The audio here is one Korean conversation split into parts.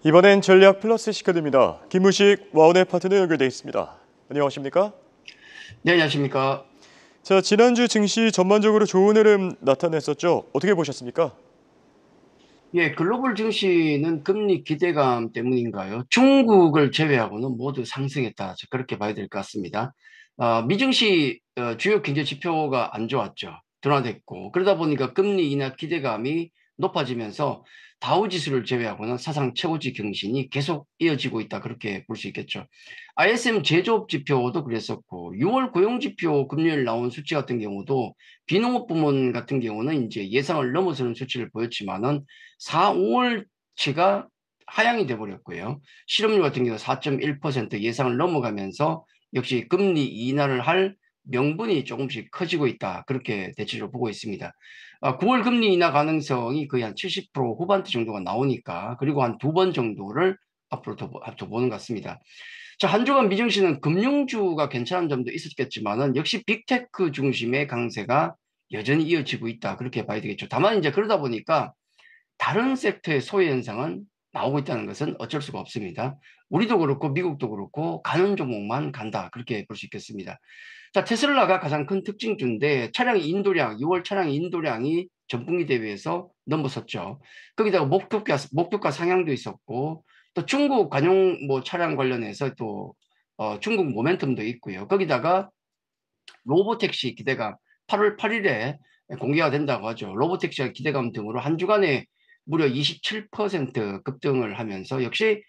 이번엔 전략 플러스 시카드입니다. 김무식 와운의 파트너 연결돼 있습니다. 안녕하십니까? 네, 안녕하십니까? 자, 지난주 증시 전반적으로 좋은 흐름 나타냈었죠. 어떻게 보셨습니까? 예, 글로벌 증시는 금리 기대감 때문인가요? 중국을 제외하고는 모두 상승했다. 그렇게 봐야 될 것 같습니다. 미증시 주요 경제 지표가 안 좋았죠. 둔화됐고 그러다 보니까 금리 인하 기대감이 높아지면서 다우 지수를 제외하고는 사상 최고치 경신이 계속 이어지고 있다. 그렇게 볼 수 있겠죠. ISM 제조업 지표도 그랬었고 6월 고용 지표 금요일 나온 수치 같은 경우도 비농업 부문 같은 경우는 이제 예상을 넘어서는 수치를 보였지만은 4, 5월치가 하향이 돼버렸고요. 실업률 같은 경우 4.1% 예상을 넘어가면서 역시 금리 인하를 할 명분이 조금씩 커지고 있다. 그렇게 대체적으로 보고 있습니다. 9월 금리 인하 가능성이 거의 한 70% 후반대 정도가 나오니까 그리고 한 두 번 정도를 앞으로 더 보는 것 같습니다. 자, 한 주간 미증시는 금융주가 괜찮은 점도 있었겠지만은 역시 빅테크 중심의 강세가 여전히 이어지고 있다. 그렇게 봐야 되겠죠. 다만 이제 그러다 보니까 다른 섹터의 소외 현상은 나오고 있다는 것은 어쩔 수가 없습니다. 우리도 그렇고 미국도 그렇고 가는 종목만 간다. 그렇게 볼 수 있겠습니다. 자, 테슬라가 가장 큰 특징주인데 차량 인도량, 6월 차량 인도량이 전분기 대비해서 넘어섰죠. 거기다가 목표가 상향도 있었고 또 중국 관용 차량 관련해서 또 중국 모멘텀도 있고요. 거기다가 로보택시 기대감 8월 8일에 공개가 된다고 하죠. 로보택시와 기대감 등으로 한 주간에 무려 27% 급등을 하면서 역시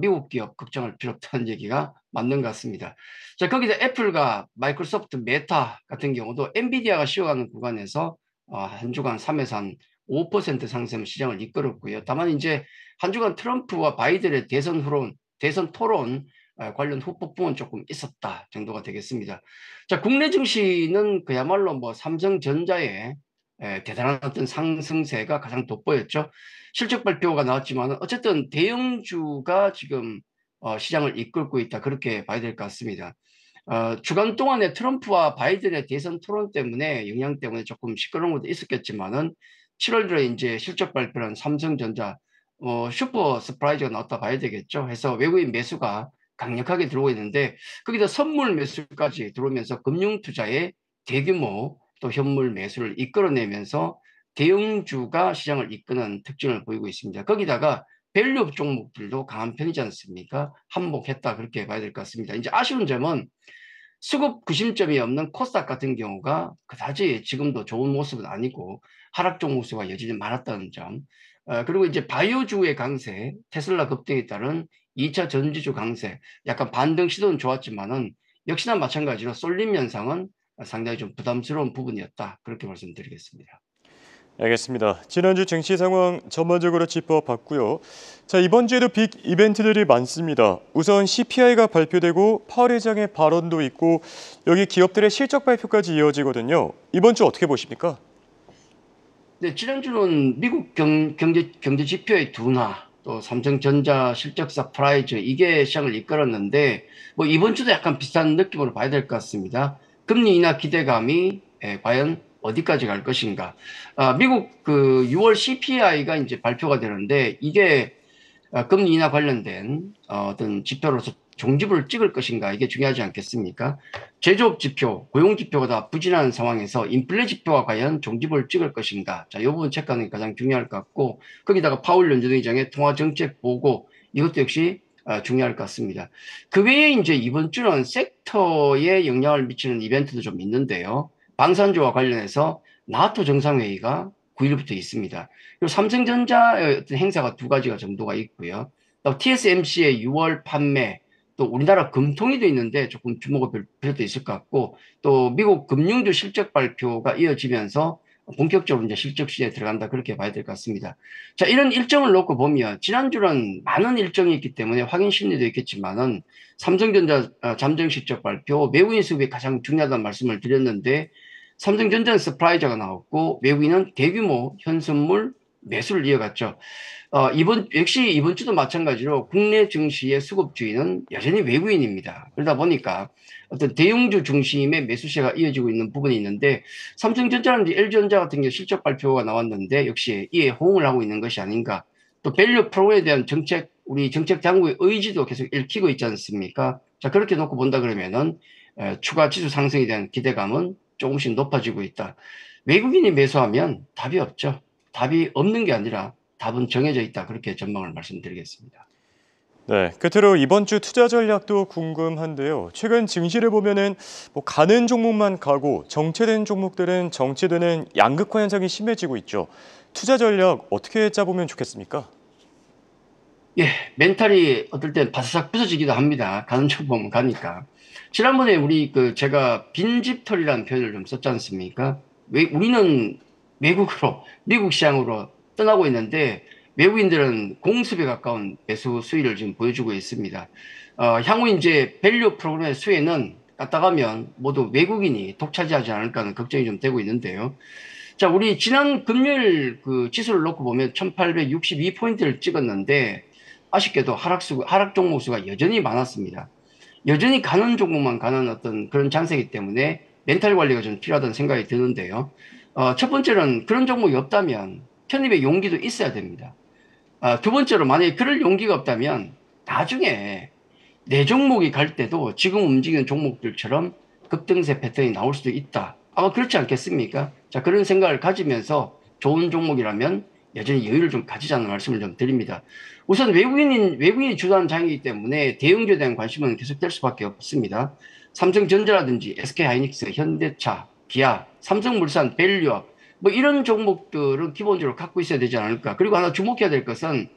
미국 기업 걱정할 필요 없다는 얘기가 맞는 것 같습니다. 자, 거기다 애플과 마이크로소프트, 메타 같은 경우도 엔비디아가 쉬어가는 구간에서 한 주간 3에서 한 5% 상승 시장을 이끌었고요. 다만 이제 한 주간 트럼프와 바이든의 대선 토론 관련 후폭풍은 조금 있었다 정도가 되겠습니다. 자, 국내 증시는 그야말로 삼성전자의 대단한 어떤 상승세가 가장 돋보였죠. 실적 발표가 나왔지만 어쨌든 대형주가 지금 시장을 이끌고 있다. 그렇게 봐야 될 것 같습니다. 주간 동안에 트럼프와 바이든의 대선 토론 때문에 영향 때문에 조금 시끄러운 것도 있었겠지만은 7월 들에 이제 실적 발표한 삼성전자 슈퍼 서프라이즈가 나왔다 봐야 되겠죠. 해서 외국인 매수가 강력하게 들어오고 있는데 거기다 선물 매수까지 들어오면서 금융 투자의 대규모 또 현물 매수를 이끌어내면서 대형주가 시장을 이끄는 특징을 보이고 있습니다. 거기다가 밸류업 종목들도 강한 편이지 않습니까? 한몫했다 그렇게 봐야 될 것 같습니다. 이제 아쉬운 점은 수급 구심점이 없는 코스닥 같은 경우가 그다지 지금도 좋은 모습은 아니고 하락 종목수가 여전히 많았다는 점. 그리고 이제 바이오주의 강세, 테슬라 급등에 따른 2차 전지주 강세, 약간 반등 시도는 좋았지만은 역시나 마찬가지로 쏠림 현상은 상당히 좀 부담스러운 부분이었다. 그렇게 말씀드리겠습니다. 알겠습니다. 지난주 증시 상황 전반적으로 짚어봤고요. 자, 이번 주에도 빅 이벤트들이 많습니다. 우선 CPI가 발표되고 파월 의장의 발언도 있고 여기 기업들의 실적 발표까지 이어지거든요. 이번 주 어떻게 보십니까? 네, 지난주는 미국 경제 지표의 둔화, 또 삼성전자 실적 서프라이즈, 이게 시장을 이끌었는데, 이번 주도 약간 비슷한 느낌으로 봐야 될 것 같습니다. 금리 인하 기대감이 과연 어디까지 갈 것인가. 미국 그 6월 CPI가 이제 발표가 되는데, 이게 금리 인하 관련된 어떤 지표로서 종집을 찍을 것인가 이게 중요하지 않겠습니까? 제조업 지표, 고용 지표가 다 부진한 상황에서 인플레 지표가 과연 종집을 찍을 것인가? 자, 이 부분 체크하는 게 가장 중요할 것 같고 거기다가 파월 연준 의장의 통화 정책 보고 이것도 역시 중요할 것 같습니다. 그 외에 이제 이번 주는 섹터에 영향을 미치는 이벤트도 좀 있는데요. 방산주와 관련해서 나토 정상회의가 9일부터 있습니다. 그리고 삼성전자의 어떤 행사가 두 가지가 정도가 있고요. 또 TSMC의 6월 판매, 또 우리나라 금통위도 있는데 조금 주목을 볼 필요도 있을 것 같고, 또 미국 금융주 실적 발표가 이어지면서 본격적으로 이제 실적 시대에 들어간다 그렇게 봐야 될 것 같습니다. 자, 이런 일정을 놓고 보면 지난주는 많은 일정이 있기 때문에 확인 심리도 있겠지만은 삼성전자 잠정 실적 발표, 외국인 수급이 가장 중요하다는 말씀을 드렸는데 삼성전자는 서프라이저가 나왔고 외국인은 대규모 현선물 매수를 이어갔죠. 역시 이번 주도 마찬가지로 국내 증시의 수급주의는 여전히 외국인입니다. 그러다 보니까 어떤 대형주 중심의 매수세가 이어지고 있는 부분이 있는데 삼성전자는 LG전자 같은 경우 실적 발표가 나왔는데 역시 이에 호응을 하고 있는 것이 아닌가. 또 밸류 프로에 대한 정책 우리 정책 당국의 의지도 계속 읽히고 있지 않습니까? 자, 그렇게 놓고 본다 그러면은 추가 지수 상승에 대한 기대감은 조금씩 높아지고 있다. 외국인이 매수하면 답이 없죠. 답이 없는 게 아니라 답은 정해져 있다. 그렇게 전망을 말씀드리겠습니다. 네, 끝으로 이번 주 투자 전략도 궁금한데요. 최근 증시를 보면은 가는 종목만 가고 정체된 종목들은 정체되는 양극화 현상이 심해지고 있죠. 투자 전략 어떻게 짜보면 좋겠습니까? 예, 멘탈이 어떨 땐 바사삭 부서지기도 합니다. 가는 쪽 보면 가니까. 지난번에 우리 제가 빈집털이라는 표현을 좀 썼지 않습니까? 우리는 외국으로, 미국 시장으로 떠나고 있는데 외국인들은 공습에 가까운 매수 수위를 지금 보여주고 있습니다. 향후 이제 밸류 프로그램의 수혜는 갖다가면 모두 외국인이 독차지하지 않을까 하는 걱정이 좀 되고 있는데요. 자, 우리 지난 금요일 지수를 놓고 보면 1862포인트를 찍었는데 아쉽게도 하락 종목 수가 여전히 많았습니다. 여전히 가는 종목만 가는 어떤 그런 장세이기 때문에 멘탈 관리가 좀 필요하다는 생각이 드는데요. 첫 번째는 그런 종목이 없다면 편입의 용기도 있어야 됩니다. 두 번째로 만약에 그럴 용기가 없다면 나중에 내 종목이 갈 때도 지금 움직이는 종목들처럼 급등세 패턴이 나올 수도 있다. 아마 그렇지 않겠습니까? 자, 그런 생각을 가지면서 좋은 종목이라면 여전히 여유를 좀 가지자는 말씀을 좀 드립니다. 우선 외국인이 주도하는 장이기 때문에 대형주에 대한 관심은 계속될 수밖에 없습니다. 삼성전자라든지 SK하이닉스, 현대차, 기아, 삼성물산, 밸류업 뭐 이런 종목들은 기본적으로 갖고 있어야 되지 않을까. 그리고 하나 주목해야 될 것은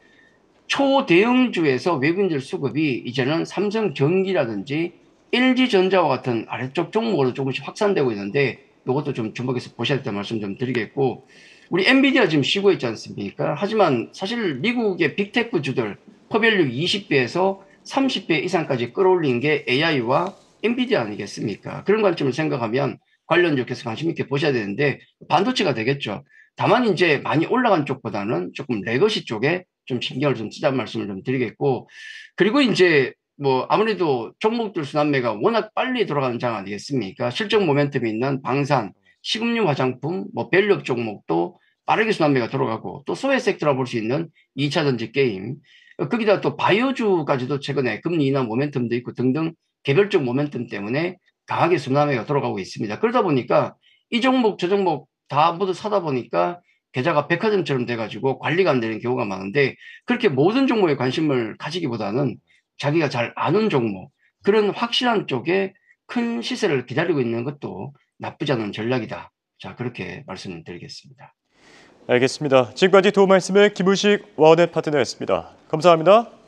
초대형주에서 외국인들 수급이 이제는 삼성전기라든지 LG전자와 같은 아래쪽 종목으로 조금씩 확산되고 있는데 이것도 좀 주목해서 보셔야 된다는 말씀 좀 드리겠고, 우리 엔비디아 지금 쉬고 있지 않습니까? 하지만 사실 미국의 빅테크 주들 퍼밸류 20배에서 30배 이상까지 끌어올린 게 AI와 엔비디아 아니겠습니까? 그런 관점을 생각하면 관련주 계속 관심 있게 보셔야 되는데 반도체가 되겠죠. 다만 이제 많이 올라간 쪽보다는 조금 레거시 쪽에 좀 신경을 좀 쓰자는 말씀을 좀 드리겠고, 그리고 이제 뭐 아무래도 종목들 순환매가 워낙 빨리 돌아가는 장 아니겠습니까? 실적 모멘텀이 있는 방산, 식음료 화장품, 뭐 밸류업 종목도 빠르게 순환매가 돌아가고, 또 소외 섹터라 볼 수 있는 2차전지 게임, 거기다 또 바이오주까지도 최근에 금리 인하 모멘텀도 있고 등등 개별적 모멘텀 때문에 강하게 순환매가 돌아가고 있습니다. 그러다 보니까 이 종목 저 종목 다 모두 사다 보니까 계좌가 백화점처럼 돼가지고 관리가 안 되는 경우가 많은데, 그렇게 모든 종목에 관심을 가지기보다는 자기가 잘 아는 종목, 그런 확실한 쪽에 큰 시세를 기다리고 있는 것도 나쁘지 않은 전략이다. 자, 그렇게 말씀드리겠습니다. 알겠습니다. 지금까지 도움 말씀을 김우식 와우넷 파트너였습니다. 감사합니다.